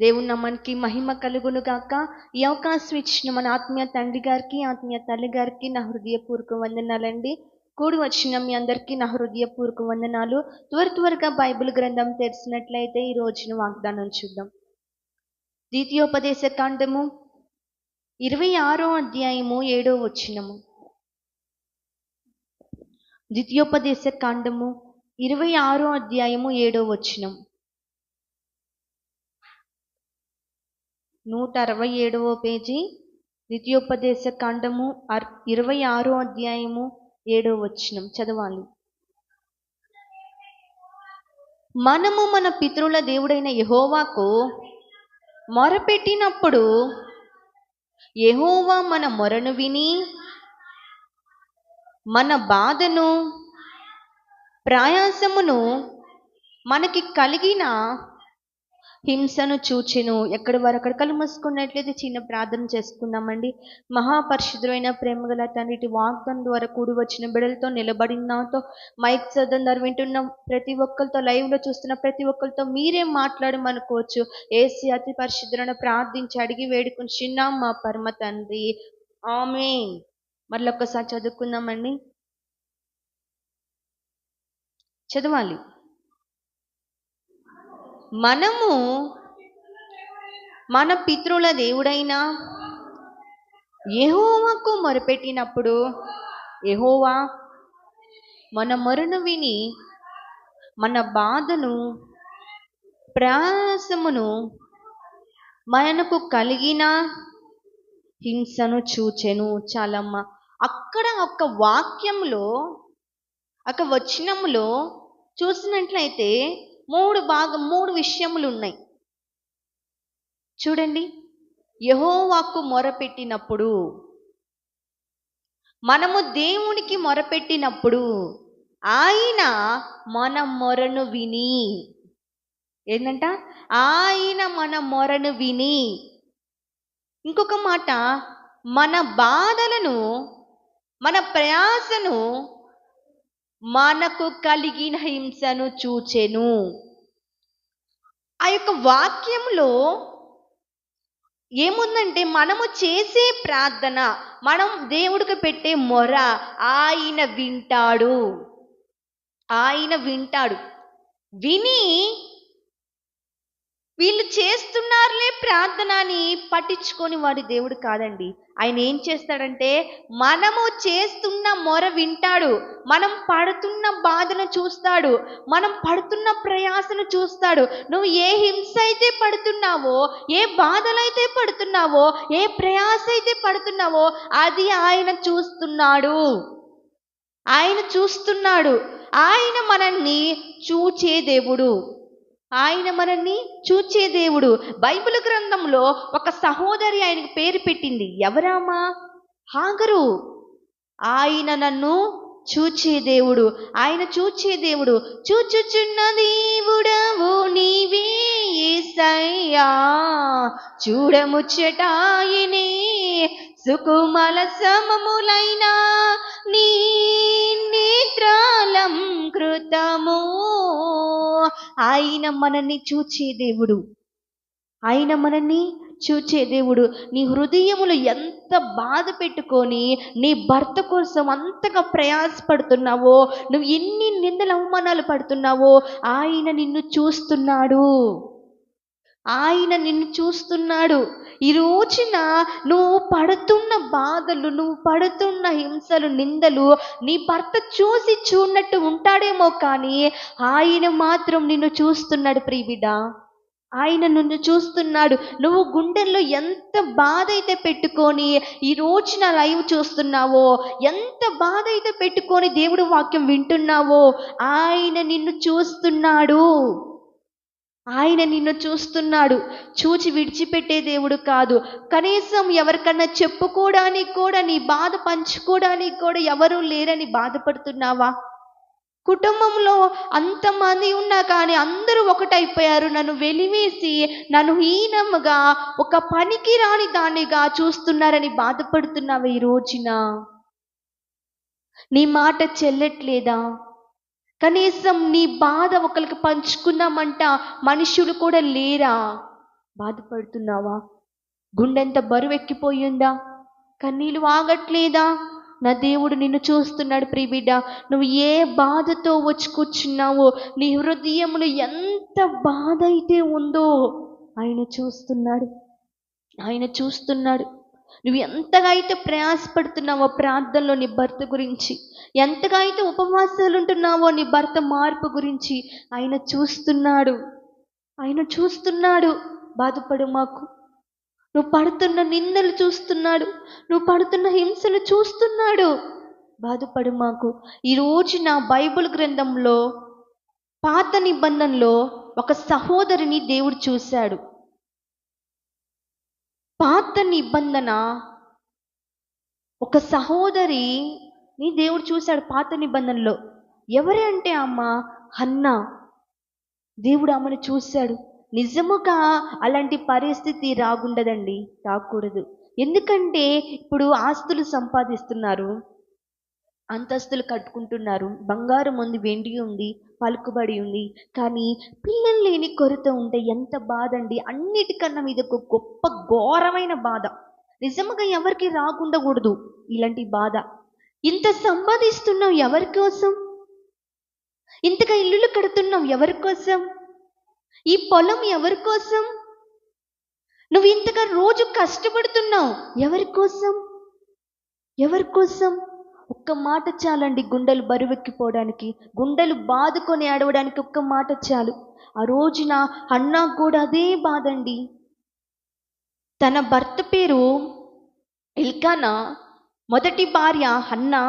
దేవుని నామానికి మహిమ కలుగును గాక. ఈ అవకాశం ఇచ్చిన మన ఆత్మీయ తండ్రి గారికి, ఆత్మీయ తల్లి గారికి నా హృదయపూర్వక వందనాలండి. కూడి వచ్చిన మీ అందరికీ నా హృదయపూర్వక వందనాలు. త్వరగా బైబిల్ గ్రంథం తెరిచినట్లయితే ఈ రోజున వాగ్దానం చూద్దాం. ద్వితీయోపదేశ కాండము 26వ అధ్యాయము 7వ వచనము. ద్వితీయోపదేశ కాండము 26వ అధ్యాయము 7వ వచనం. 167వ పేజీ, ద్వితీయోపదేశ కాండము 26వ అధ్యాయము 7వ వచనం చదవాలి. మనము మన పితరుల దేవుడైన యెహోవాకు మొరపెట్టినప్పుడు యెహోవా మన మొరను విని మన బాధను ప్రయాసమును మనకి కలిగిన హింసను చూచెను. ఎక్కడి వరకు అక్కడ కళ్ళు మూసుకున్నట్లయితే చిన్న ప్రార్థన చేసుకుందామండి. మహాపరిశుద్ధుడైన ప్రేమగల తండ్రి, వాగ్దానం ద్వారా కూడి వచ్చిన బిడ్డలతో నిలబడినాతో మైక్ చదవడం ద్వారా వింటున్న ప్రతి ఒక్కరితో, లైవ్లో చూస్తున్న ప్రతి ఒక్కరితో మీరే మాట్లాడమనుకోవచ్చు. ఏసీ అతి పరిశుద్ధులను ప్రార్థించి అడిగి వేడుకుంటున్నాం మా పరమ తండ్రి, ఆమేన్. మరొకసారి చదువుకుందామండి, చదవాలి. మనము మన పితరుల దేవుడైన యెహోవాకు మొరపెట్టినప్పుడు యెహోవా మన మొరను విని మన బాధను ప్రయాసమును మనకు కలిగిన హింసను చూచెను. చాలమ్మ. అక్కడ ఒక వాక్యంలో, ఒక వచనంలో చూసినట్లయితే మూడు విషయములు ఉన్నాయి. చూడండి. యెహోవాకు మొరపెట్టినప్పుడు, మనము దేవునికి మొరపెట్టినప్పుడు ఆయన మన మొరను విని, ఏంటంట? ఆయన మన మొరను విని. ఇంకొక మాట, మన బాధలను, మన ప్రయాసను, మనకు కలిగిన హింసను చూచెను. ఆ యొక్క వాక్యంలో ఏముందంటే, మనము చేసే ప్రార్థన, మనం దేవుడికి పెట్టే మొర ఆయన వింటాడు. ఆయన వింటాడు. విని వీళ్ళు చేస్తున్నారులే ప్రార్థన అని పట్టించుకొని వాడి దేవుడు కాదండి. ఆయన ఏం చేస్తాడంటే, మనము చేస్తున్న మొర వింటాడు, మనం పడుతున్న బాధను చూస్తాడు, మనం పడుతున్న ప్రయాసను చూస్తాడు. నువ్వు ఏ హింస అయితే పడుతున్నావో, ఏ బాధలైతే పడుతున్నావో, ఏ ప్రయాస అయితే పడుతున్నావో అది ఆయన చూస్తున్నాడు. ఆయన చూస్తున్నాడు. ఆయన మనల్ని చూచే దేవుడు. ఆయన మనల్ని చూచే దేవుడు. బైబిల్ గ్రంథంలో ఒక సహోదరి ఆయనకు పేరు పెట్టింది. ఎవరామా? హాగరు. ఆయన నన్ను చూచే దేవుడు. ఆయన చూచే దేవుడు. చూచుచున్న దేవుడవు నీవే యేసయ్యా, చూడముచ్చటాయనే సుకుమల సమములైన నీ నేత్రాలం కృతము. ఆయన మనల్ని చూచే దేవుడు. ఆయన మనల్ని చూచే దేవుడు. నీ హృదయములు ఎంత బాధ పెట్టుకొని నీ భర్త కోసం అంతగా ప్రయాసపడుతున్నావో, నువ్వు ఎన్ని నిందల అవమానాలు పడుతున్నావో ఆయన నిన్ను చూస్తున్నాడు. ఆయన నిన్ను చూస్తున్నాడు. ఈ రోజున నువ్వు పడుతున్న బాధలు, నువ్వు పడుతున్న హింసలు, నిందలు నీ భర్త చూసి చూడనట్టు ఉంటాడేమో, కానీ ఆయన మాత్రం నిన్ను చూస్తున్నాడు ప్రియబిడ్డ. ఆయన నిన్ను చూస్తున్నాడు. నువ్వు గుండెల్లో ఎంత బాధ అయితే పెట్టుకొని ఈ రోజున లైవ్ చూస్తున్నావో, ఎంత బాధ అయితే పెట్టుకొని దేవుడు వాక్యం వింటున్నావో, ఆయన నిన్ను చూస్తున్నాడు. ఆయన నిన్ను చూస్తున్నాడు. చూచి విడిచిపెట్టే దేవుడు కాదు. కనీసం ఎవరికన్నా చెప్పుకోవడానికి కూడా, నీ బాధ పంచుకోవడానికి కూడా ఎవరూ లేరని బాధపడుతున్నావా? కుటుంబంలో అంతమంది ఉన్నా కానీ అందరూ ఒకటైపోయారు, నన్ను వెలివేసి నన్ను హీనముగా, ఒక పనికి రాని దానిగా చూస్తున్నారని బాధపడుతున్నావా? ఈ రోజున నీ మాట చెల్లట్లేదా? కనీసం నీ బాధ ఒకరికి పంచుకున్నామంట మనుషులు కూడా లేరా? బాధపడుతున్నావా? గుండెంత బరువెక్కిపోయిందా? కన్నీళ్ళు ఆగట్లేదా? నా దేవుడు నిన్ను చూస్తున్నాడు ప్రియబిడ్డ. నువ్వు ఏ బాధతో వచ్చి కూర్చున్నావో, నీ హృదయములో ఎంత బాధ అయితే ఉందో ఆయన చూస్తున్నాడు. ఆయన చూస్తున్నాడు. నువ్వు ఎంతగా అయితే ప్రయాసపడుతున్నావో ప్రార్థనలో నీ భర్త గురించి, ఎంతగా అయితే ఉపవాసాలు ఉంటున్నావో నీ భర్త మార్పు గురించి ఆయన చూస్తున్నాడు. ఆయన చూస్తున్నాడు. బాధపడు మాకు. నువ్వు పడుతున్న నిందలు చూస్తున్నాడు. నువ్వు పడుతున్న హింసలు చూస్తున్నాడు. బాధపడు మాకు. ఈరోజు నా బైబిల్ గ్రంథంలో పాత నిబంధనలో ఒక సహోదరిని దేవుడు చూశాడు. పాత నిబంధన ఒక సహోదరిని దేవుడు చూశాడు పాత నిబంధనలో. ఎవరే అంటే అమ్మ హన్నా. దేవుడు ఆమెను చూశాడు. నిజముగా అలాంటి పరిస్థితి రాకూడదండి, రాకూడదు. ఎందుకంటే ఇప్పుడు ఆస్తులు సంపాదిస్తున్నారు, అంతస్తులు కట్టుకుంటున్నారు, బంగారం ఉంది, వెండి ఉంది, పలుకుబడి ఉంది, కానీ పిల్లలు లేని కొరత ఉంటే ఎంత బాధ అండి. అన్నిటికన్నా ఇది ఒక గొప్ప ఘోరమైన బాధ. నిజముగా ఎవరికి రాకుండకూడదు ఇలాంటి బాధ. ఇంత సంపాదిస్తున్నావు ఎవరి కోసం? ఇంతగా ఇల్లులు కడుతున్నావు ఎవరి కోసం? ఈ పొలం ఎవరి కోసం? నువ్వు ఇంతగా రోజు కష్టపడుతున్నావు ఎవరి కోసం? ఎవరి కోసం? ఒక్క మాట చాలండి గుండెలు బరువెక్కిపోవడానికి, గుండెలు బాదుకొని ఏడవడానికి ఒక్క మాట చాలు. ఆ రోజున హన్నా కూడా అదే బాధ అండి. తన భర్త పేరు ఎల్కానా, మొదటి భార్య హన్నా.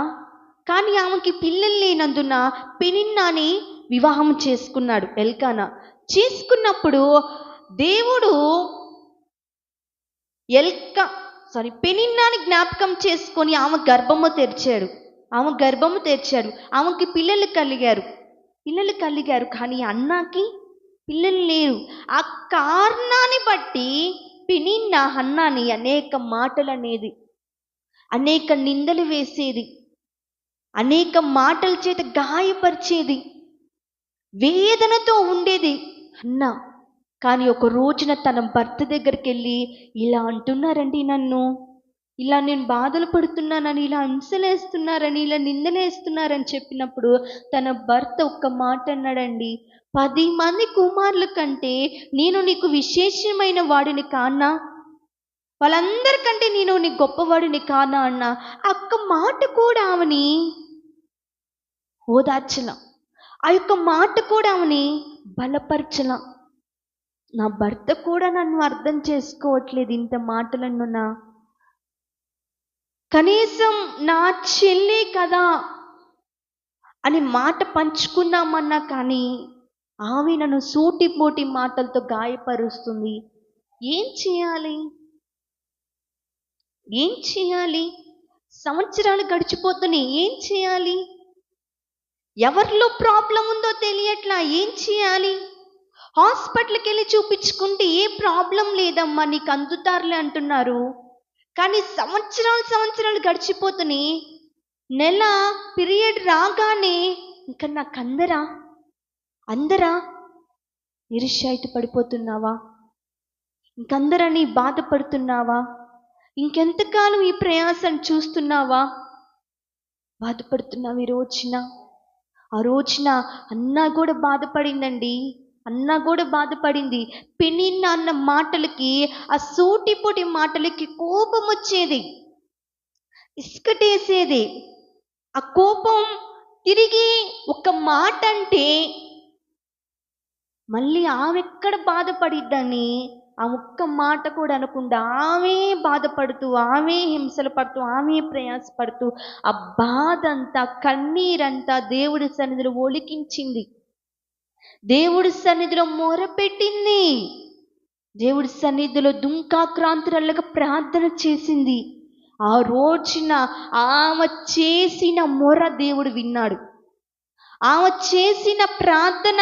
కానీ ఆమెకి పిల్లలు లేనందున పెనిన్నాని వివాహం చేసుకున్నాడు ఎల్కానా. చేసుకున్నప్పుడు దేవుడు పెనిన్నాని జ్ఞాపకం చేసుకొని ఆమె గర్భము తెరిచాడు. ఆమెకి పిల్లలు కలిగారు. కానీ అన్నాకి పిల్లలు లేరు. ఆ కారణాన్ని బట్టి పెనిన్నా హన్నాని అనేక మాటలు అనేది, అనేక నిందలు వేసేది, అనేక మాటల చేత గాయపరిచేది, వేదనతో ఉండేది హన్నా. కానీ ఒక రోజున తన భర్త దగ్గరికి వెళ్ళి, ఇలా అంటున్నారండి నన్ను, ఇలా నేను బాధలు పడుతున్నానని, ఇలా హింసలేస్తున్నారని, ఇలా నిందలేస్తున్నారని చెప్పినప్పుడు తన భర్త ఒక్క మాట అన్నాడండి, 10 మంది కుమారుల కంటే నేను నీకు విశేషమైన వాడిని కానా? వాళ్ళందరికంటే నేను నీ గొప్పవాడిని కానా అన్న ఒక్క మాట కూడా ఆమెని ఓదార్చల. ఆ యొక్క మాట కూడా ఆమెని బలపరచల. నా భర్త కూడా నన్ను అర్థం చేసుకోవట్లేదు, ఇంత మాటలన్నున్నా, కనీసం నా చెల్లి కదా అని మాట పంచుకున్నామన్నా కానీ ఆమె నన్ను సూటిపోటి మాటలతో గాయపరుస్తుంది. ఏం చేయాలి? సంవత్సరాలు గడిచిపోతున్నాయి. ఏం చేయాలి? ఎవరిలో ప్రాబ్లం ఉందో తెలియట్లా. ఏం చేయాలి? హాస్పిటల్కి వెళ్ళి చూపించుకుంటే ఏ ప్రాబ్లం లేదమ్మా, నీకు అందుతారులే అంటున్నారు. కానీ సంవత్సరాలు గడిచిపోతున్నాయి. నెల పీరియడ్ రాగానే ఇంకా నాకు అందరా నిరుత్సాహిత పడిపోతున్నావా? ఇంకందరని బాధపడుతున్నావా? ఇంకెంతకాలం ఈ ప్రయాసం చూస్తున్నావా? బాధపడుతున్నావు. ఆ రోజున అన్నా కూడా బాధపడిందండి. పెనిన్నా అన్న మాటలకి, ఆ సూటిపోటి మాటలకి కోపం వచ్చేది, ఇసుకటేసేది. ఆ కోపం తిరిగి ఒక మాట అంటే మళ్ళీ ఆమె ఎక్కడ బాధపడిద్దని ఆ ఒక్క మాట కూడా అనకుండా ఆమె బాధపడుతూ, ఆమె హింసలు పడుతూ, ఆమె ప్రయాసపడుతూ ఆ బాధ అంతా, కన్నీరంతా దేవుడి సన్నిధిలో ఒలికించింది, దేవుడి సన్నిధిలో మొరపెట్టింది, దేవుడి సన్నిధిలో దుంకాక్రాంతురాలుగా ప్రార్థన చేసింది. ఆ రోజున ఆమె చేసిన మొర దేవుడు విన్నాడు. ఆమె చేసిన ప్రార్థన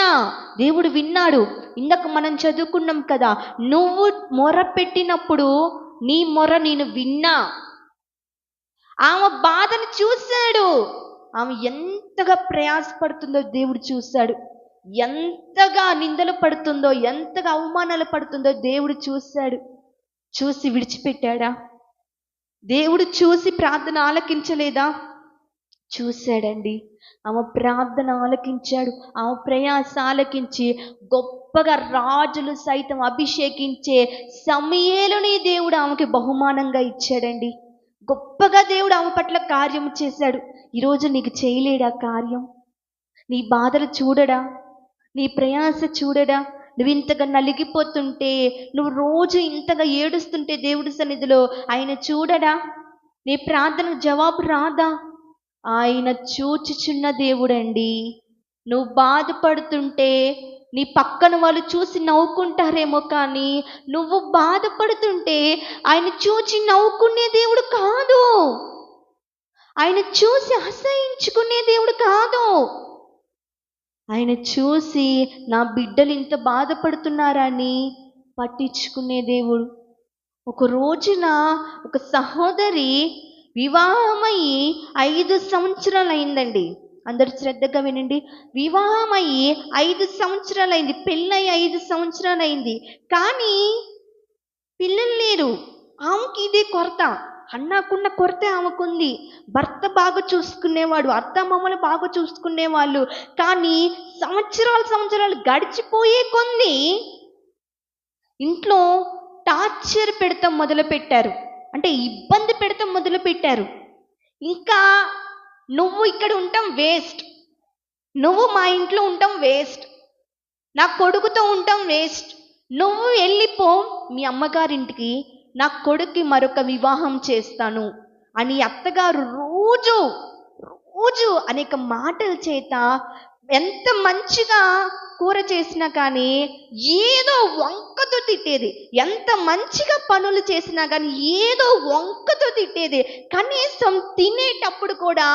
దేవుడు విన్నాడు. ఇందాక మనం చదువుకున్నాం కదా, నువ్వు మొర పెట్టినప్పుడు నీ మొర నేను విన్నా. ఆమె బాధను చూశాడు. ఆమె ఎంతగా ప్రయాసపడుతుందో దేవుడు చూశాడు. ఎంతగా నిందలు పడుతుందో, ఎంతగా అవమానాలు పడుతుందో దేవుడు చూశాడు. చూసి విడిచిపెట్టాడా? దేవుడు చూసి ప్రార్థన ఆలకించలేదా? చూశాడండి. ఆమె ప్రార్థన ఆలకించాడు. ఆమె ప్రయాస ఆలకించి గొప్పగా రాజులు సైతం అభిషేకించే సమూయేలుని దేవుడు ఆమెకి బహుమానంగా ఇచ్చాడండి. గొప్పగా దేవుడు ఆమె పట్ల కార్యం చేశాడు. ఈరోజు నీకు చేయలేడా కార్యం? నీ బాధలు చూడడా? నీ ప్రయాస చూడడా? నువ్వు ఇంతగా నలిగిపోతుంటే, నువ్వు రోజు ఇంతగా ఏడుస్తుంటే దేవుడి సన్నిధిలో ఆయన చూడడా? నీ ప్రార్థన జవాబు రాదా? ఆయన చూచుచున్న దేవుడండి. నువ్వు బాధపడుతుంటే నీ పక్కన వాళ్ళు చూసి నవ్వుకుంటారేమో, కానీ నువ్వు బాధపడుతుంటే ఆయన చూచి నవ్వుకునే దేవుడు కాదు. ఆయన చూసి అసహించుకునే దేవుడు కాదు. ఆయన చూసి నా బిడ్డలు ఇంత బాధపడుతున్నారని పట్టించుకునే దేవుడు. ఒక రోజున ఒక సహోదరి వివాహమయ్యి 5 సంవత్సరాలు అయిందండి. అందరు శ్రద్ధగా వినండి. వివాహమయ్యి 5 సంవత్సరాలు అయింది, పెళ్ళయి 5 సంవత్సరాలు అయింది, కానీ పిల్లలు లేరు. ఆమెకి ఇదే కొరత. అన్నాకున్న కొరత ఆమెకుంది. భర్త బాగా చూసుకునేవాడు, అత్తమామలు బాగా చూసుకునేవాళ్ళు, కానీ సంవత్సరాలు గడిచిపోయే కొంది ఇంట్లో టార్చర్ పెడతాం మొదలుపెట్టారు. అంటే ఇబ్బంది పెడతాం మొదలుపెట్టారు. ఇంకా నువ్వు ఇక్కడ ఉంటాం వేస్ట్, నువ్వు మా ఇంట్లో ఉంటాం వేస్ట్, నా కొడుకుతో ఉంటాం వేస్ట్, నువ్వు వెళ్ళిపో మీ అమ్మగారింటికి, నా కొడుక్కి మరొక వివాహం చేస్తాను అని అత్తగారు రోజు రోజు అనేక మాటల చేత ఎంత మంచిగా కూర చేసినా కానీ ఏదో వంకతో తిట్టేది. ఎంత మంచిగా పనులు చేసినా కానీ ఏదో వంకతో తిట్టేది. కనీసం తినేటప్పుడు కూడా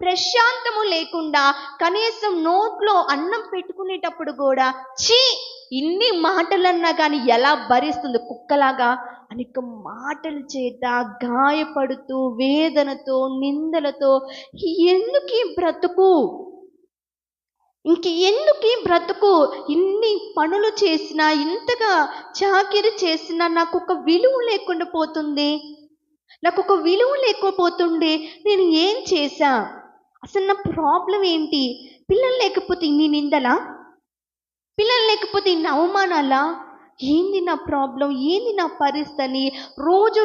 ప్రశాంతము లేకుండా, కనీసం నోట్లో అన్నం పెట్టుకునేటప్పుడు కూడా ఛీ ఇన్ని మాటలన్నా కానీ ఎలా భరిస్తుంది కుక్కలాగా అనేక మాటల చేత గాయపడుతూ వేదనతో నిందలతో ఎందుకు ఈ బ్రతుకు, ఎందుకు ఈ బ్రతుకు, ఇన్ని పనులు చేసినా ఇంతగా చాకిరి చేసినా నాకు ఒక విలువ లేకుండా పోతుంది, నాకు ఒక విలువ లేకపోతుంది. నేను ఏం చేశా? అసలు నా ప్రాబ్లం ఏంటి? పిల్లలు లేకపోతే ఇన్ని నిందలా? పిల్లలు లేకపోతే ఇన్ని అవమానాలా? ఏంది నా ప్రాబ్లం? ఏంది నా పరిస్థితి?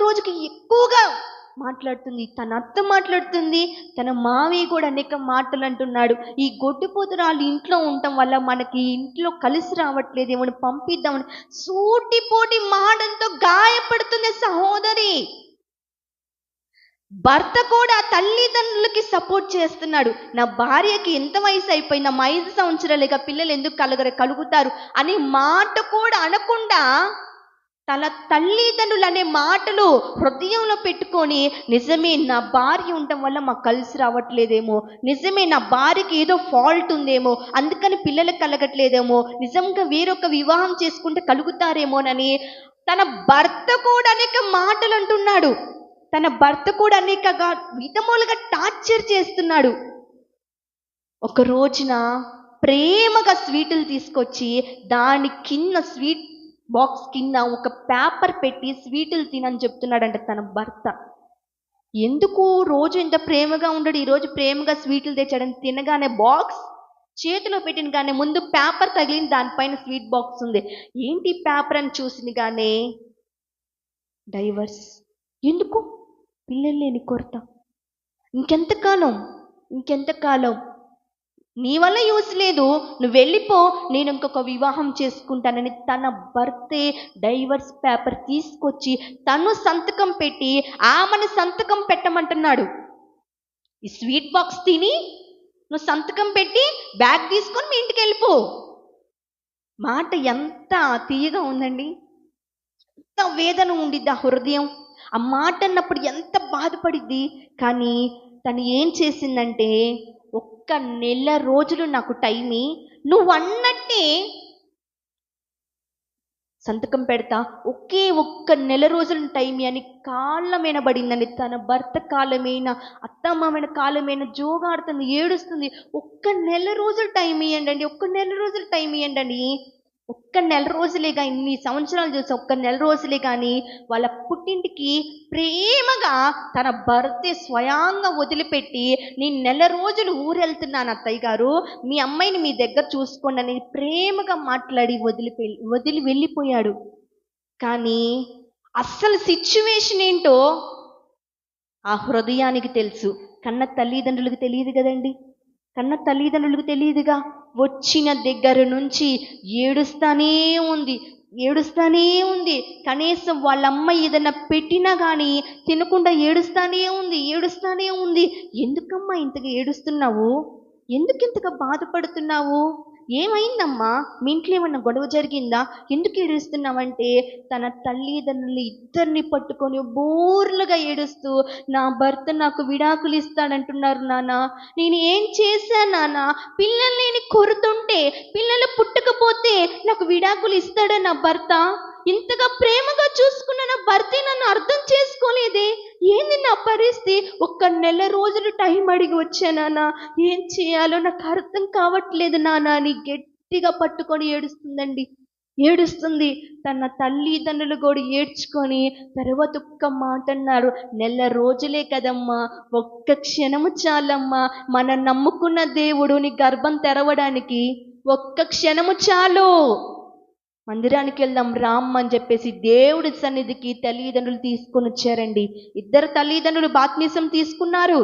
రోజుకి ఎక్కువగా మాట్లాడుతుంది. తన అత్త మాట్లాడుతుంది, తన మావయ్య కూడా అనేక మాటలు అంటున్నాడు. ఈ గొడ్డుపోతురాలు ఇంట్లో ఉండటం వల్ల మనకి ఇంట్లో కలిసి రావట్లేదు, ఏమని పంపిద్దామని సూటిపోటి మాటలతో గాయపడుతుంది సహోదరి. భర్త కూడా తల్లిదండ్రులకి సపోర్ట్ చేస్తున్నాడు. నా భార్యకి ఎంత వయసు అయిపోయింది, 5 సంవత్సరాలుగా పిల్లలు ఎందుకు కలుగుతారు అనే మాట కూడా అనకుండా తన తల్లిదండ్రులు అనే మాటలు హృదయంలో పెట్టుకొని, నిజమే నా భార్య ఉండటం వల్ల మాకు కలిసి రావట్లేదేమో, నిజమే నా భార్యకి ఏదో ఫాల్ట్ ఉందేమో, అందుకని పిల్లలకు కలగట్లేదేమో, నిజంగా వేరొక వివాహం చేసుకుంటే కలుగుతారేమోనని తన భర్త కూడా అనేక మాటలు అంటున్నాడు. తన భర్త కూడా అనేక విధములుగా టార్చర్ చేస్తున్నాడు. ఒక రోజున ప్రేమగా స్వీటులు తీసుకొచ్చి దాని కింద స్వీట్ బాక్స్ కింద ఒక పేపర్ పెట్టి స్వీటులు తినని చెప్తున్నాడంట తన భర్త. ఎందుకు రోజు ఇంత ప్రేమగా ఉండడు, ఈరోజు ప్రేమగా స్వీటులు తెచ్చాడని తినగానే బాక్స్ చేతిలో పెట్టిన కానీ ముందు పేపర్ తగిలిన, దానిపైన స్వీట్ బాక్స్ ఉంది. ఏంటి పేపర్ అని చూసిన కానీ డైవర్స్. ఎందుకు? పిల్లలు లేని కొరత. ఇంకెంతకాలం నీ వల్ల యూస్ లేదు, నువ్వు వెళ్ళిపో, నేను ఇంకొక వివాహం చేసుకుంటానని తన భర్తే డైవర్స్ పేపర్ తీసుకొచ్చి తను సంతకం పెట్టి ఆమెను సంతకం పెట్టమంటున్నాడు. ఈ స్వీట్ బాక్స్ తిని నువ్వు సంతకం పెట్టి బ్యాగ్ తీసుకొని మీ ఇంటికి వెళ్ళిపో. మాట ఎంత తీయగా ఉందండి, ఎంత వేదన ఉండిద్ది ఆ హృదయం. ఆ మాట అన్నప్పుడు ఎంత బాధపడిద్ది. కానీ తను ఏం చేసిందంటే, 1 నెల రోజులు నాకు టైమి, నువ్వు అన్నట్టే సంతకం పెడతా, ఒకే ఒక్క నెల రోజుల టైం అని కాళ్ళ మీద పడిందండి. తన భర్త కాళ్ళమైన, అత్తమామైన కాళ్ళమైన జోగాడుతుంది, ఏడుస్తుంది. ఒక్క నెల రోజులు టైం ఇవ్వండి, ఒక్క నెల రోజులు టైం ఇవ్వండి. ఒక్క నెల రోజులేగా, ఇన్ని సంవత్సరాలు చూసి ఒక్క నెల రోజులే కానీ వాళ్ళ పుట్టింటికి ప్రేమగా తన భర్తే స్వయంగా వదిలిపెట్టి, నేను నెల రోజులు ఊరెళ్తున్నాను అత్తయ్య గారు, మీ అమ్మాయిని మీ దగ్గర చూసుకోండి అని ప్రేమగా మాట్లాడి వదిలి వెళ్ళిపోయాడు. కానీ అస్సలు సిచ్యువేషన్ ఏంటో ఆ హృదయానికి తెలుసు, కన్న తల్లిదండ్రులకు తెలియదు కదండి. కన్న తల్లిదండ్రులకు తెలియదుగా. వచ్చిన దగ్గర నుంచి ఏడుస్తానే ఉంది. కనీసం వాళ్ళ అమ్మ ఏదైనా పెట్టినా కానీ తినకుండా ఏడుస్తానే ఉంది. ఎందుకమ్మా ఇంతగా ఏడుస్తున్నావు? ఎందుకు ఇంతగా బాధపడుతున్నావు? ఏమైందమ్మా? మీ ఇంట్లో ఏమన్నా గొడవ జరిగిందా? ఎందుకు ఏడుస్తున్నావంటే, తన తల్లిదండ్రులు ఇద్దరిని పట్టుకొని బోర్లుగా ఏడుస్తూ, నా భర్త నాకు విడాకులు ఇస్తాడంటున్నారు నాన్న, నేను ఏం చేశాను నాన్న? పిల్లలు నేను కొరుతుంటే, పిల్లలు పుట్టకపోతే నాకు విడాకులు ఇస్తాడా నా భర్త? ఇంతగా ప్రేమగా చూసుకున్న నా భర్తే నన్ను అర్థం చేసుకోలేదే, ఏంది నా పరిస్థితి? ఒక్క నెల రోజులు టైం అడిగి వచ్చానా, ఏం చేయాలో నాకు అర్థం కావట్లేదు నాన్న అని గట్టిగా పట్టుకొని ఏడుస్తుంది. తన తల్లిదండ్రులు కూడా ఏడ్చుకొని తర్వాత ఒక్క మాట అన్నారు, నెల రోజులే కదమ్మా, ఒక్క క్షణము చాలమ్మా, మనం నమ్ముకున్న దేవుడు నీ గర్భం తెరవడానికి ఒక్క క్షణము చాలు, మందిరానికి వెళ్దాం రామ్ అని చెప్పేసి దేవుడి సన్నిధికి తల్లిదండ్రులు తీసుకొని వచ్చారండి. ఇద్దరు తల్లిదండ్రులు బాప్తిసం తీసుకున్నారు,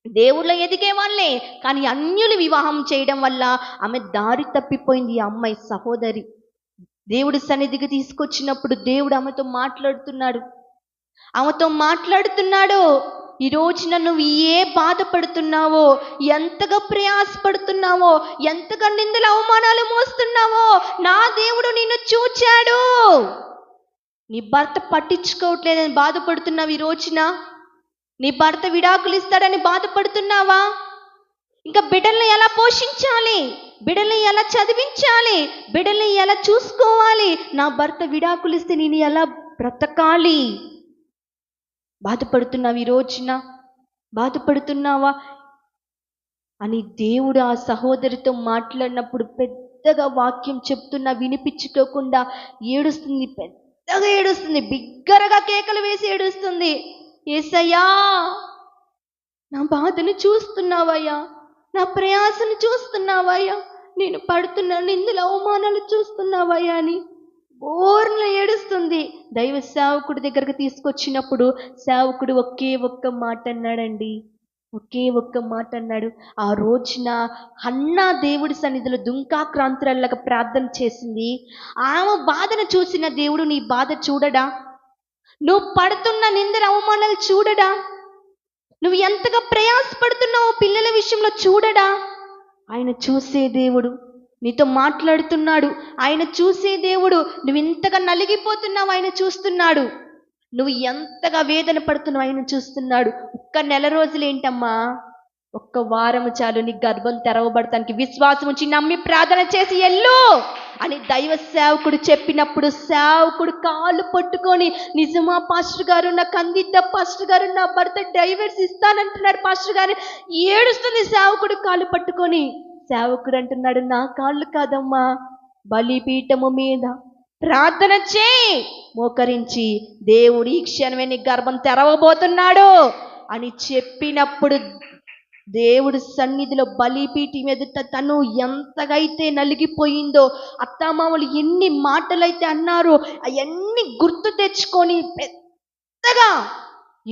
దేవుళ్ళ ఎదిగే వాళ్ళే. కానీ అన్యులు వివాహం చేయడం వల్ల ఆమె దారి తప్పిపోయింది. ఆ అమ్మాయి సహోదరి దేవుడి సన్నిధికి తీసుకొచ్చినప్పుడు దేవుడు ఆమెతో మాట్లాడుతున్నాడు. ఈ రోజున నువ్వు ఏ బాధపడుతున్నావో, ఎంతగా ప్రయాసపడుతున్నావో, ఎంతగా నిందల అవమానాలు మోస్తున్నావో, నా దేవుడు నిన్ను చూచాడు. నీ భర్త పట్టించుకోవట్లేదని బాధపడుతున్నావు. ఈ రోజున నీ భర్త విడాకులు ఇస్తాడని బాధపడుతున్నావా? ఇంకా బిడ్డల్ని ఎలా పోషించాలి, బిడ్డల్ని ఎలా చదివించాలి, బిడ్డల్ని ఎలా చూసుకోవాలి, నా భర్త విడాకులు ఇస్తే నేను ఎలా బ్రతకాలి? బాధపడుతున్నావు. ఈ రోజున బాధపడుతున్నావా అని దేవుడు ఆ సహోదరితో మాట్లాడినప్పుడు పెద్దగా వాక్యం చెప్తున్నా వినిపించుకోకుండా పెద్దగా ఏడుస్తుంది, బిగ్గరగా కేకలు వేసి ఏడుస్తుంది. యేసయ్యా, నా బాధను చూస్తున్నావయ్యా, నా ప్రయాసను చూస్తున్నావయ్యా, నేను పడుతున్న నిందల అవమానాలు చూస్తున్నావయ్యా అని బోర్ల ఏడుస్తుంది. దైవ సేవకుడి దగ్గరకు తీసుకొచ్చినప్పుడు సేవకుడు ఒకే ఒక్క మాట అన్నాడు. ఆ రోజున హన్నా దేవుడి సన్నిధిలో దుంకాక్రాంతురాల్లాగా ప్రార్థన చేసింది. ఆమె బాధను చూసిన దేవుడు నీ బాధ చూడడా? నువ్వు పడుతున్న నిందల అవమానాలు చూడడా? నువ్వు ఎంతగా ప్రయాసపడుతున్నావో పిల్లల విషయంలో చూడడా? ఆయన చూసే దేవుడు నీతో మాట్లాడుతున్నాడు. ఆయన చూసే దేవుడు. నువ్వు ఇంతగా నలిగిపోతున్నావు, ఆయన చూస్తున్నాడు. నువ్వు ఎంతగా వేదన పడుతున్నావు, ఆయన చూస్తున్నాడు. ఒక్క నెల రోజులేంటమ్మా, ఒక్క వారము చాలు నీ గర్భం తెరవబడటానికి. విశ్వాసం ఉంచి నమ్మి ప్రార్థన చేసి ఎల్లు అని దైవ సేవకుడు చెప్పినప్పుడు సేవకుడు కాళ్ళు పట్టుకొని, నిజమా పాస్టర్ గారు, నాకు అందిద్దా పాస్టర్ గారు, నా భర్త డైవర్స్ ఇస్తానంటున్నాడు పాస్టర్ గారు, ఏడుస్తుంది సేవకుడు కాళ్ళు పట్టుకొని. సేవకుడు అంటున్నాడు, నా కాళ్ళు కాదమ్మా, బలిపీఠము మీద ప్రార్థన చేయి, మోకరించి దేవుడు ఈ క్షణమే నీ గర్భం తెరవబోతున్నాడు అని చెప్పినప్పుడు దేవుడి సన్నిధిలో బలిపీఠం ఎదుట తను ఎంతగైతే నలిగిపోయిందో, అత్తామామలు ఎన్ని మాటలైతే అన్నారో అవన్నీ గుర్తు తెచ్చుకొని పెద్దగా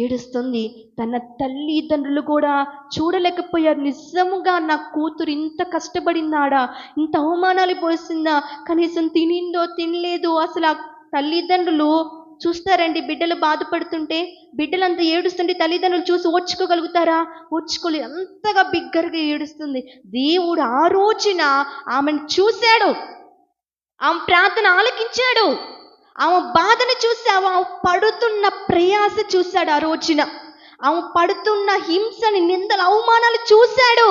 ఏడుస్తుంది. తన తల్లిదండ్రులు కూడా చూడలేకపోయారు. నిజముగా నా కూతురు ఇంత కష్టపడిందాడా, ఇంత అవమానాలు పోసిందా, కనీసం తినిందో తినలేదు. అసలు ఆ తల్లిదండ్రులు చూస్తారండి, బిడ్డలు బాధపడుతుంటే, బిడ్డలంతా ఏడుస్తుంటే తల్లిదండ్రులు చూసి ఓర్చుకోగలుగుతారా? ఓర్చుకోలేదు. అంతగా బిగ్గరగా ఏడుస్తుంది. దేవుడు ఆ రోజున ఆమెను చూశాడు, ఆమె ప్రార్థన ఆలకించాడు, ఆమె బాధను చూసి, ఆమె పడుతున్న ప్రయాస చూశాడు. ఆ రోజున ఆమె పడుతున్న హింసని, నిందల అవమానాలు చూశాడు.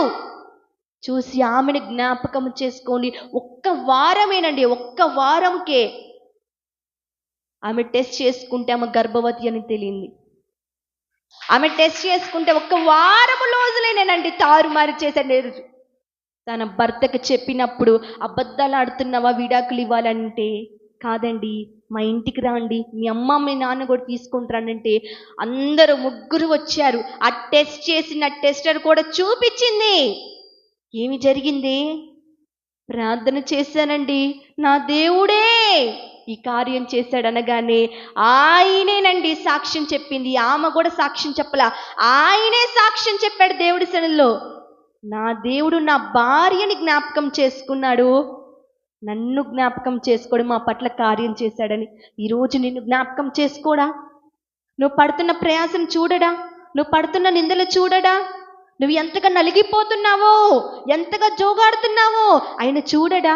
చూసి ఆమెను జ్ఞాపకం చేసుకొని ఒక్క వారమేనండి, ఒక్క వారంకే ఆమె టెస్ట్ చేసుకుంటే ఆమె గర్భవతి అని తెలియంది. ఆమె టెస్ట్ చేసుకుంటే ఒక్క వారము రోజులేనేనండి తారుమారు చేశాడు. తన భర్తకు చెప్పినప్పుడు అబద్ధాలు ఆడుతున్నావా విడాకులు ఇవ్వాలంటే, కాదండి మా ఇంటికి రండి, మీ అమ్మ మీ నాన్న కూడా తీసుకుంటారంటే అందరూ ముగ్గురు వచ్చారు. ఆ టెస్ట్ చేసిన టెస్టర్ కూడా చూపించింది. ఏమి జరిగింది? ప్రార్థన చేశానండి, నా దేవుడే ఈ కార్యం చేశాడనగానే ఆయనేనండి సాక్ష్యం చెప్పింది. ఆమె కూడా సాక్ష్యం చెప్పలా, ఆయనే సాక్ష్యం చెప్పాడు దేవుడి సన్నిధిలో. నా దేవుడు నా భార్యని జ్ఞాపకం చేసుకున్నాడు, నన్ను జ్ఞాపకం చేసుకోవడం మా పట్ల కార్యం చేశాడని. ఈరోజు నిన్ను జ్ఞాపకం చేసుకోడా? నువ్వు పడుతున్న ప్రయాసం చూడడా? నువ్వు పడుతున్న నిందలు చూడడా? నువ్వు ఎంతగా నలిగిపోతున్నావో, ఎంతగా జోగాడుతున్నావో ఆయన చూడడా?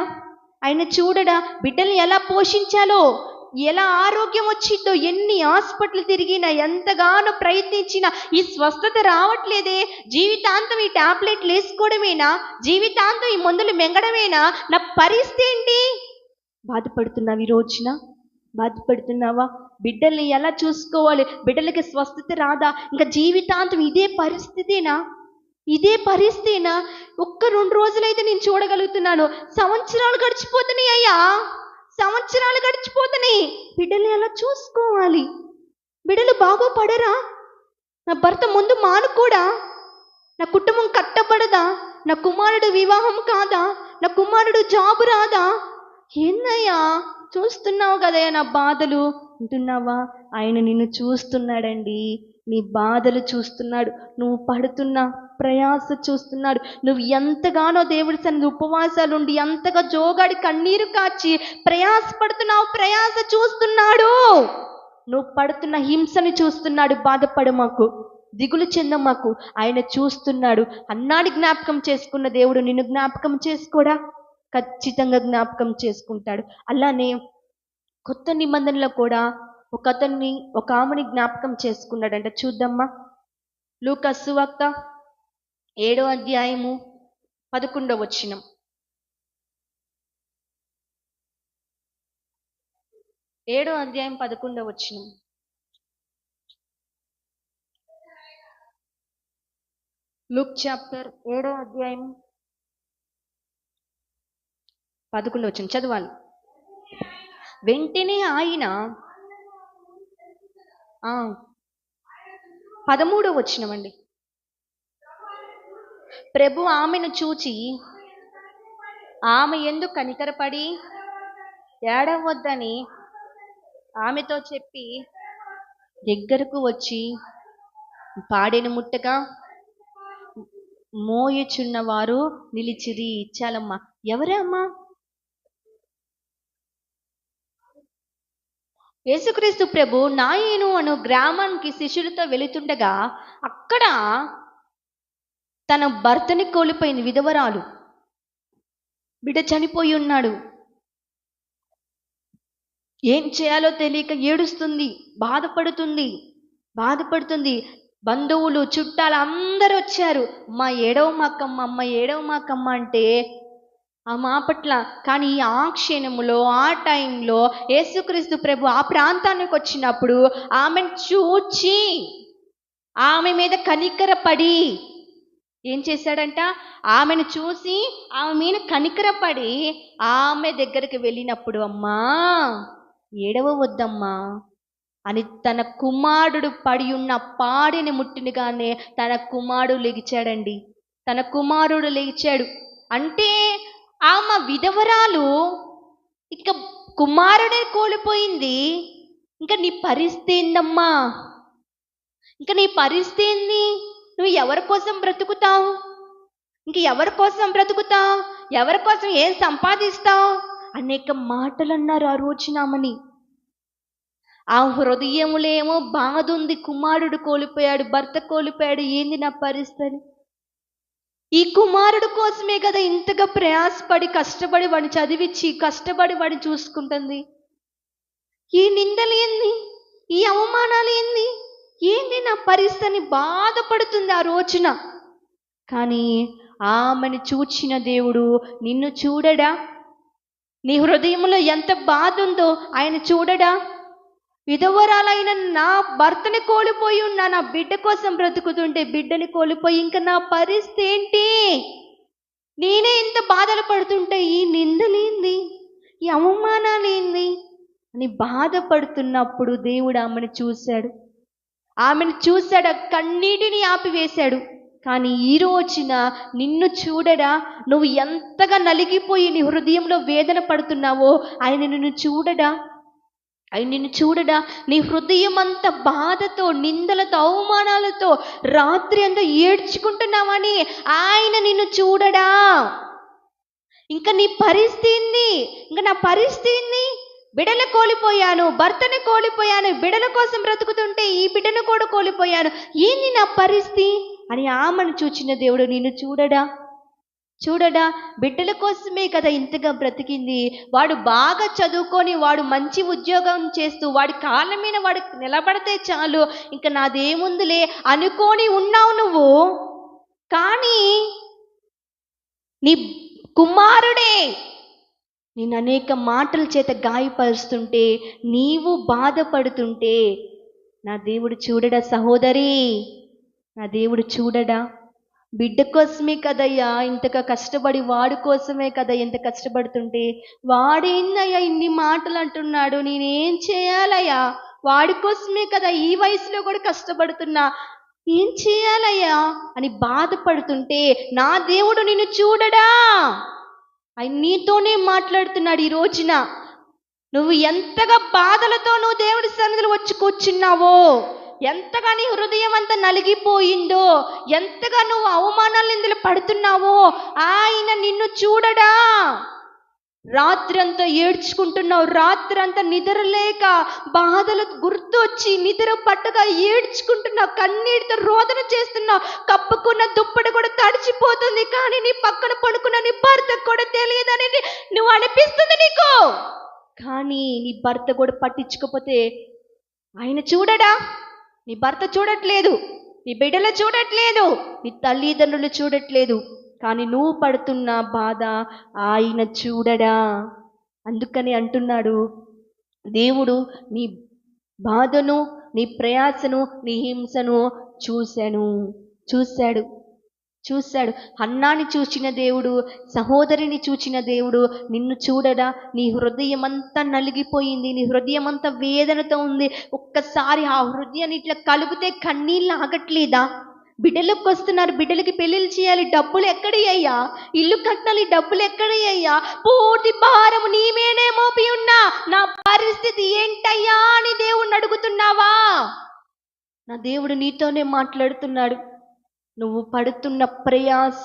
ఆయన చూడడా? బిడ్డల్ని ఎలా పోషించాలో, ఎలా ఆరోగ్యం వచ్చిందో, ఎన్ని హాస్పిటల్ తిరిగినా, ఎంతగానో ప్రయత్నించినా ఈ స్వస్థత రావట్లేదే, జీవితాంతం ఈ టాబ్లెట్లు వేసుకోవడమేనా, జీవితాంతం ఈ మందులు మింగడమేనా, నా పరిస్థితి ఏంటి? బాధపడుతున్నావు ఈ రోజున? బాధపడుతున్నావా? బిడ్డల్ని ఎలా చూసుకోవాలి, బిడ్డలకి స్వస్థత రాదా, ఇంకా జీవితాంతం ఇదే పరిస్థితేనా? ఇదే పరిస్థితినా? ఒక్క 2 రోజులైతే నేను చూడగలుగుతున్నాను, సంవత్సరాలు గడిచిపోతున్నాయి అయ్యా, సంవత్సరాలు గడిచిపోతున్నాయి. బిడ్డల్ని ఎలా చూసుకోవాలి? బిడ్డలు బాగుపడరా? నా భర్త ముందు మానుకోడా? నా కుటుంబం కట్టబడదా? నా కుమారుడు వివాహం కాదా? నా కుమారుడు జాబు రాదా? ఏందయ్యా చూస్తున్నావు కదయ్యా నా బాధలు అంటున్నావా? ఆయన నిన్ను చూస్తున్నాడండి, నీ బాధలు చూస్తున్నాడు, నువ్వు పడుతున్న ప్రయాస చూస్తున్నాడు. నువ్వు ఎంతగానో దేవుడి సన్నిధి ఉపవాసాలు ఉండి ఎంతగా జోగాడి కన్నీరు కాచి ప్రయాసపడుతున్నావు, ప్రయాస చూస్తున్నాడు. నువ్వు పడుతున్న హింసని చూస్తున్నాడు. బాధపడమాకు, దిగులు చెందమాకు, ఆయన చూస్తున్నాడు. అన్నాడు జ్ఞాపకం చేసుకున్న దేవుడు నిన్ను జ్ఞాపకం చేసుకోడా? ఖచ్చితంగా జ్ఞాపకం చేసుకుంటాడు. అలానే కొత్త నిబంధనలో కూడా ఒక ఆమెని జ్ఞాపకం చేసుకున్నాడంట. చూద్దామా, లూకా సువార్త 7వ అధ్యాయము 11వ వచనం. 7వ అధ్యాయం 11వ వచనం. లూక్ చాప్టర్ 7వ అధ్యాయం 11వ వచనం చదవాలి. వెంటనే ఆయన 13వ వచనం అండి. ప్రభు ఆమెను చూచి ఆమె యందు కనికరపడి ఏడవద్దని ఆమెతో చెప్పి దగ్గరకు వచ్చి పాడెను ముట్టగా మోయుచున్నవారు నిలిచిరి. చాలమ్మా. ఎవరే అమ్మా? యేసుక్రీస్తు ప్రభు నాయను అను గ్రామానికి శిష్యులతో వెళుతుండగా అక్కడ తన భర్తని కోల్పోయింది విధవరాలు. బిడ్డ చనిపోయి ఉన్నాడు. ఏం చేయాలో తెలియక ఏడుస్తుంది, బాధపడుతుంది. బంధువులు చుట్టాలు అందరూ వచ్చారు. అమ్మ ఏడవ మాకమ్మ అంటే ఆ మా పట్ల. కానీ ఆ క్షణములో, ఆ టైంలో యేసుక్రీస్తు ప్రభు ఆ ప్రాంతానికి వచ్చినప్పుడు ఆమెను చూచి ఆమె మీద కనికరపడి ఏం చేశాడంట? ఆమెను చూసి ఆమె మీద కనికరపడి ఆమె దగ్గరికి వెళ్ళినప్పుడు, అమ్మా ఏడవద్దమ్మా అని తన కుమారుడు పడి ఉన్న పాడిని ముట్టినగానే తన కుమారుడు లెగిచాడండి. తన కుమారుడు లేచాడు. అంటే ఆమె విధవరాలు ఇక కుమారుడే కోల్పోయింది. ఇంకా నీ పరిస్థితి ఏందమ్మా? ఇంకా నీ పరిస్థితి ఏంది? నువ్వు ఎవరి కోసం బ్రతుకుతావు? ఎవరి కోసం ఏం సంపాదిస్తావు? అనేక మాటలు అన్నారు ఆ రోజునామని. ఆ హృదయములో ఏమో బాధ ఉంది, కుమారుడు కోల్పోయాడు, భర్త కోల్పోయాడు, ఏంది నా పరిస్థితి? ఈ కుమారుడు కోసమే కదా ఇంతగా ప్రయాసపడి కష్టపడి వాడిని చదివించి కష్టపడి వాడిని చూసుకుంటుంది. ఈ నిందలు ఏంది? ఈ అవమానాలు ఏంది నా పరిస్థితిని బాధపడుతుంది ఆ రోజున. కానీ ఆమెను చూచిన దేవుడు నిన్ను చూడడా? నీ హృదయంలో ఎంత బాధ ఉందో ఆయన చూడడా? విధవరాలైన నా భర్తని కోల్పోయి ఉన్నా, నా బిడ్డ కోసం బ్రతుకుతుంటే బిడ్డని కోల్పోయి ఇంకా నా పరిస్థితి ఏంటి? నేనే ఇంత బాధలు పడుతుంటే ఈ నిందలేంది, ఈ అవమానాలేంది అని బాధపడుతున్నప్పుడు దేవుడు ఆమెను చూశాడు. ఆ కన్నీటిని ఆపివేశాడు. కానీ ఈ రోజున నిన్ను చూడడా? నువ్వు ఎంతగా నలిగిపోయి నీ హృదయంలో వేదన పడుతున్నావో ఆయన నిన్ను చూడడా? నీ హృదయం అంత బాధతో, నిందలతో, అవమానాలతో రాత్రి అంతా ఏడ్చుకుంటున్నావని ఆయన నిన్ను చూడడా? ఇంకా నీ పరిస్థితి, ఇంకా నా పరిస్థితి, బిడ్డలు కోల్పోయాను, భర్తని కోల్పోయాను, బిడ్డల కోసం బ్రతుకుతుంటే ఈ బిడ్డను కూడా కోల్పోయాను, ఏంది నా పరిస్థితి అని ఆమెను చూచిన దేవుడు నిన్ను చూడడా? బిడ్డల కోసమే కదా ఇంతగా బ్రతికింది. వాడు బాగా చదువుకొని, వాడు మంచి ఉద్యోగం చేస్తూ, వాడి కాళ్ళ మీద వాడు నిలబడితే చాలు, ఇంకా నాదేముందులే అనుకొని ఉన్నావు నువ్వు. కానీ నీ కుమారుడే నేను అనేక మాటల చేత గాయపరుస్తుంటే, నీవు బాధపడుతుంటే నా దేవుడు చూడడా? సహోదరి, నా దేవుడు చూడడా? బిడ్డ కోసమే కదయ్యా ఇంతగా కష్టపడి, వాడి కోసమే కదా ఎంత కష్టపడుతుంటే, వాడేందయ్యా ఇన్ని మాటలు అంటున్నాడు, నేనేం చేయాలయ్యా? వాడి కోసమే కదా ఈ వయసులో కూడా కష్టపడుతున్నా, ఏం చేయాలయ్యా అని బాధపడుతుంటే నా దేవుడు నిన్ను చూడడా? ఆయన నీతోనే మాట్లాడుతున్నాడు ఈ రోజున. నువ్వు ఎంతగా బాధలతో నువ్వు దేవుడి సన్నిధిలో వచ్చి కూర్చున్నావో, ఎంతగా నీ హృదయం అంతా నలిగిపోయిందో, ఎంతగా నువ్వు అవమానాలు నిందలు పడుతున్నావో ఆయన నిన్ను చూడడా? రాత్రంతా ఏడ్చుకుంటున్నావు, రాత్రంతా నిద్ర లేక బాధలు గుర్తొచ్చి నిద్ర పట్టగా ఏడ్చుకుంటున్నావు, కన్నీటితో రోదన చేస్తున్నావు, కప్పుకున్న దుప్పటి కూడా తడిచిపోతుంది, కానీ నీ పక్కన పడుకున్న నీ భర్తకు కూడా తెలియదని నువ్వు అనిపిస్తుంది నీకు. కానీ నీ భర్త కూడా పట్టించుకోకపోతే ఆయన చూడడా? నీ భర్త చూడట్లేదు, నీ బిడ్డలు చూడట్లేదు, నీ తల్లిదండ్రులు చూడట్లేదు, కానీ నువ్వు పడుతున్న బాధ ఆయన చూడడా? అందుకని అంటున్నాడు దేవుడు, నీ బాధను, నీ ప్రయాసను, నీ హింసను చూశాడు. హన్నాని చూచిన దేవుడు, సహోదరిని చూచిన దేవుడు నిన్ను చూడడా? నీ హృదయం అంతా నలిగిపోయింది, నీ హృదయం అంతా వేదనతో ఉంది. ఒక్కసారి ఆ హృదయాన్ని ఇట్లా కలిపితే కన్నీళ్ళు ఆగట్లేదా? బిడ్డలకు వస్తున్నారు, బిడ్డలకి పెళ్ళిళ్ళు చేయాలి, డబ్బులు ఎక్కడయ్యా? ఇల్లు కట్టాలి, డబ్బులు ఎక్కడయ్యా? పూర్తి భారం నీ మీదే మోపి ఉన్నా, నా పరిస్థితి ఏంటయ్యా అని దేవుడిని అడుగుతున్నావా? నా దేవుడు నీతోనే మాట్లాడుతున్నాడు. నువ్వు పడుతున్న ప్రయాస,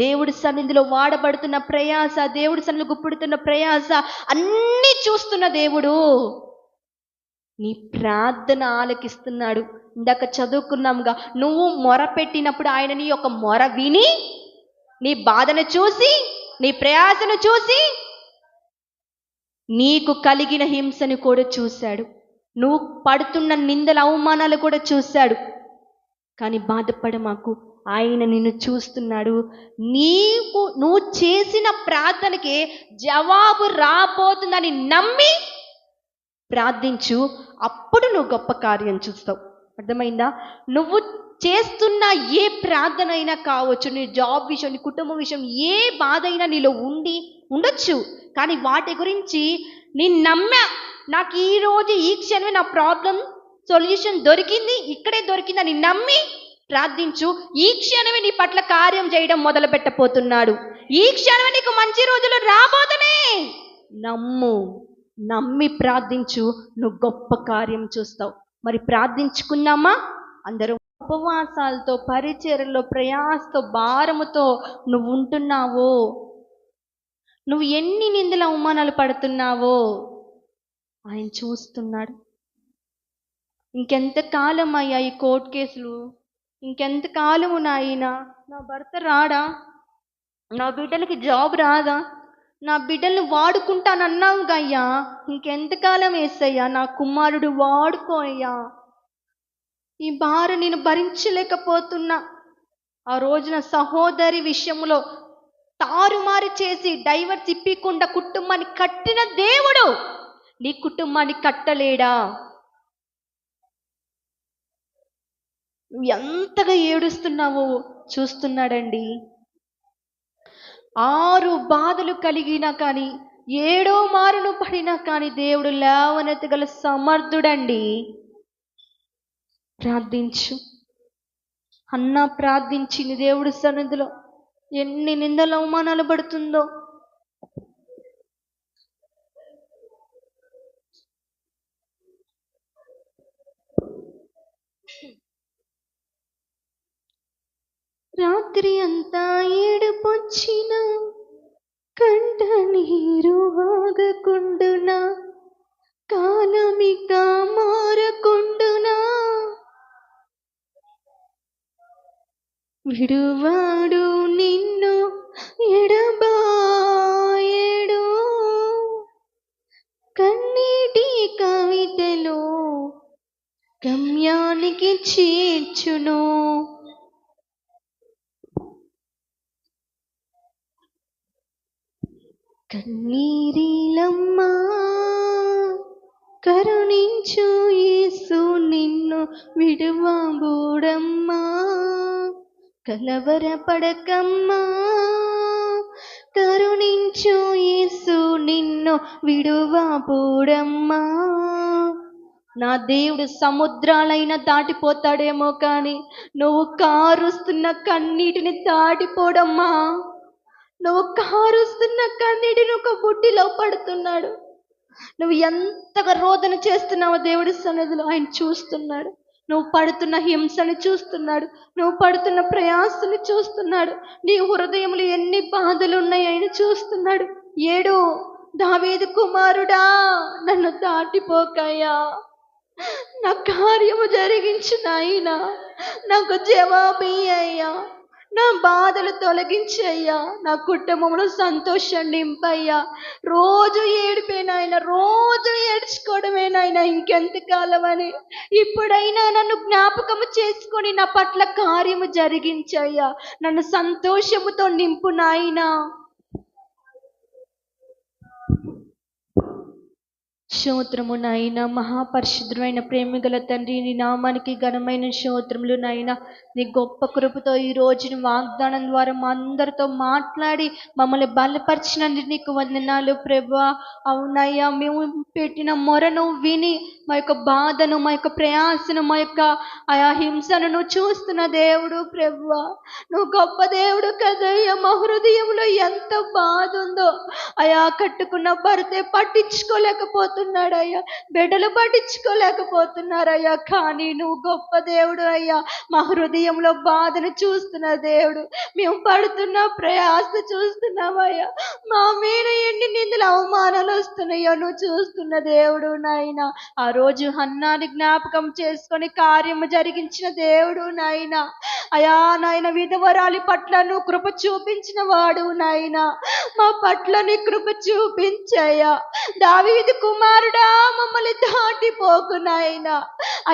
దేవుడి సన్నిధిలో వాడబడుతున్న ప్రయాస, దేవుడి సన్నిధిలో గుప్పుడుతున్న ప్రయాస అన్నీ చూస్తున్న దేవుడు నీ ప్రార్థన ఆలకిస్తున్నాడు. ఇందాక చదువుకున్నాముగా, నువ్వు మొర పెట్టినప్పుడు ఆయన నీ యొక్క మొర విని, నీ బాధను చూసి, నీ ప్రయాసను చూసి, నీకు కలిగిన హింసను కూడా చూశాడు, నువ్వు పడుతున్న నిందల అవమానాలు కూడా చూశాడు. కానీ బాధపడమాకు, ఆయన నిన్ను చూస్తున్నాడు. నువ్వు చేసిన ప్రార్థనకి జవాబు రాబోతుందని నమ్మి ప్రార్థించు, అప్పుడు నువ్వు గొప్ప కార్యం చూస్తావు. అర్థమైందా? నువ్వు చేస్తున్న ఏ ప్రార్థన అయినా కావచ్చు, నీ జాబ్ విషయం, నీ కుటుంబం విషయం, ఏ బాధ అయినా నీలో ఉండొచ్చు, కానీ వాటి గురించి నేను నమ్మా, నాకు ఈరోజు ఈ క్షణమే నా ప్రాబ్లం సొల్యూషన్ దొరికింది, ఇక్కడే దొరికిందని నమ్మి ప్రార్థించు. ఈ క్షణమే నీ పట్ల కార్యం చేయడం మొదలు పెట్టబోతున్నాడు. ఈ క్షణమే నీకు మంచి రోజులు రాబోతున్నాయి. నమ్మి ప్రార్థించు, నువ్వు గొప్ప కార్యం చూస్తావు. మరి ప్రార్థించుకున్నామా? అందరూ ఉపవాసాలతో, పరిచర్యలో, ప్రయాసతో, భారముతో నువ్వు ఉంటున్నావో, నువ్వు ఎన్ని నిందల అవమానాలు పడుతున్నావో ఆయన చూస్తున్నాడు. ఇంకెంత కాలం అయ్యా ఈ కోర్టు కేసులు, ఇంకెంత కాలము నాయనా, నా భర్త రాడా, నా బిడ్డలకి జాబ్ రాదా, నా బిడ్డల్ని వాడుకుంటానన్నావుగా అయ్యా, ఇంకెంతకాలం వేసయ్యా, నా కుమారుడు వాడుకో అయ్యా, ఈ భారం నేను భరించలేకపోతున్నా. ఆ రోజున సహోదరి విషయంలో తారుమారు చేసి డైవర్స్ ఇప్పకుండా కుటుంబాన్ని కట్టిన దేవుడు నీ కుటుంబాన్ని కట్టలేడా? నువ్వు ఎంతగా ఏడుస్తున్నావో చూస్తున్నాడండి. 6 బాధలు కలిగినా కానీ, 7వ మారును పడినా కానీ దేవుడు లేవనెత్తగల సమర్థుడండి. ప్రార్థించు. అన్న ప్రార్థించింది దేవుడి సన్నిధిలో. ఎన్ని నిందలు అవమానాలు పడుతుందో. రాత్రి అంతా ఏడుపొచ్చిన కంట నీరు ఆగకుండునా, కాలమిక మారకుండునా, విడువాడు నిన్ను ఎడబాయడు, కన్నీటి కవితలో గమ్యానికి చేర్చును. కన్నీరిలమ్మా కరుణించు, యేసు నిన్ను విడువబోడమ్మా, కలవరపడకమ్మా, కరుణించు, యేసు నిన్ను విడువబోడమ్మా. నా దేవుడు సముద్రాలైనా దాటిపోతాడేమో కానీ నువ్వు కారుస్తున్న కన్నీటిని దాటిపోడమ్మా. నువ్వు కారుస్తున్న కన్నీటిని ఒక బుడ్డిలో పడుతున్నాడు. నువ్వు ఎంతగా రోదన చేస్తున్నావో దేవుడి సన్నిధిలో ఆయన చూస్తున్నాడు. నువ్వు పడుతున్న హింసని చూస్తున్నాడు. నువ్వు పడుతున్న ప్రయాసని చూస్తున్నాడు. నీ హృదయంలో ఎన్ని బాధలు ఉన్నాయి ఆయన చూస్తున్నాడు. ఏడు, దావీదు కుమారుడా, నన్ను దాటిపోకయ్యా, నా కార్యము జరిగించు నాయనా, నాకు జవాబయ్యా, నా బాధలు తొలగించయ్యా, నా కుటుంబంలో సంతోషం నింపయ్యా. రోజు ఏడిపోయినాయన, రోజు ఏడ్చుకోవడమేనాయన, ఇంకెంతకాలం అని. ఇప్పుడైనా నన్ను జ్ఞాపకము చేసుకొని నా పట్ల కార్యము జరిగించయ్యా, నన్ను సంతోషముతో నింపు నాయనా. స్తోత్రము నాయన. మహాపరిశుద్ధమైన ప్రేమగల తండ్రి, నీ నామానికి ఘనమైన స్తోత్రములు నాయన. నీ గొప్ప కృపతో ఈ రోజుని వాగ్దానం ద్వారా మా అందరితో మాట్లాడి మమ్మల్ని బలపరిచినందుకు నీకు వందనాలు ప్రభువా. అవునయ్యా, మేము పెట్టిన మొరను విని మా యొక్క బాధను, మా యొక్క ప్రయాసను, మా యొక్క ఆయా హింసను నువ్వు చూస్తున్న దేవుడు ప్రభువా. నువ్వు గొప్ప దేవుడు కదయ్యా. మా హృదయంలో ఎంత బాధ ఉందో అయా, కట్టుకున్న భర్తే పట్టించుకోలేకపోతున్నాడయ్యా, బిడ్డలు పట్టించుకోలేకపోతున్నారయ్యా. కానీ నువ్వు గొప్ప దేవుడు అయ్యా. మా హృదయంలో బాధను చూస్తున్న దేవుడు, మేము పడుతున్న ప్రయాస చూస్తున్నావయ్యా. మా మీద ఎన్ని నిందలు అవమానాలు వస్తున్నాయో నువ్వు చూస్తున్న దేవుడు నాయన. ఆ రోజు హన్నాని జ్ఞాపకం చేసుకొని కార్యము జరిగించిన దేవుడు నాయన. అయా నాయన, విధవరాలి పట్ల నువ్వు కృప చూపించిన వాడు నాయన. మా పట్ల నీ కృప చూపించయ్యా. దావీదు కుమారుడా, మమ్మల్ని దాటిపోకు నాయన.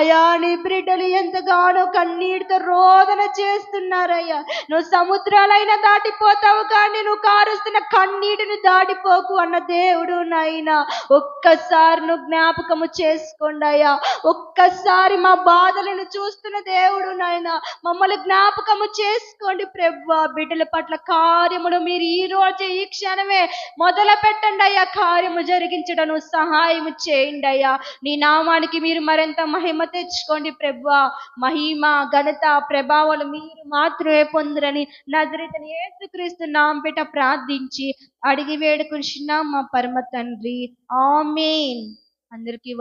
అయా, నీ బిడ్డలు ఎంతగానో కన్నీటితో రోదన చేస్తున్నారయ్యా. నువ్వు సముద్రాలైనా దాటిపోతావు కానీ నువ్వు కారుస్తున్న కన్నీటిని దాటిపోకు అన్న దేవుడు నాయన. ఒక్కసారి నువ్వు జ్ఞాపకము చేసుకోండి అయ్యా. ఒక్కసారి మా బాధలను చూస్తున్న దేవుడు నాయన, మమ్మల్ని జ్ఞాపకము చేసుకోండి ప్రభువా. బిడ్డల పట్ల కార్యములు మీరు ఈ రోజు ఈ క్షణమే మొదలు పెట్టండి అయ్యా. కార్యము జరిగించడం సహాయం చేయండి అయ్యా. నీ నామానికి మీరు మరింత మహిమ తెచ్చుకోండి ప్రభువా. మహిమ, ఘనత, ప్రభావాలు మీరు మాత్రమే పొందురని నజరేతుడైన యేసుక్రీస్తు నామమున ప్రార్థించి అడిగి వేడుకుంటున్నాం మా పరమ తండ్రి. ఆమేన్. అందరికీ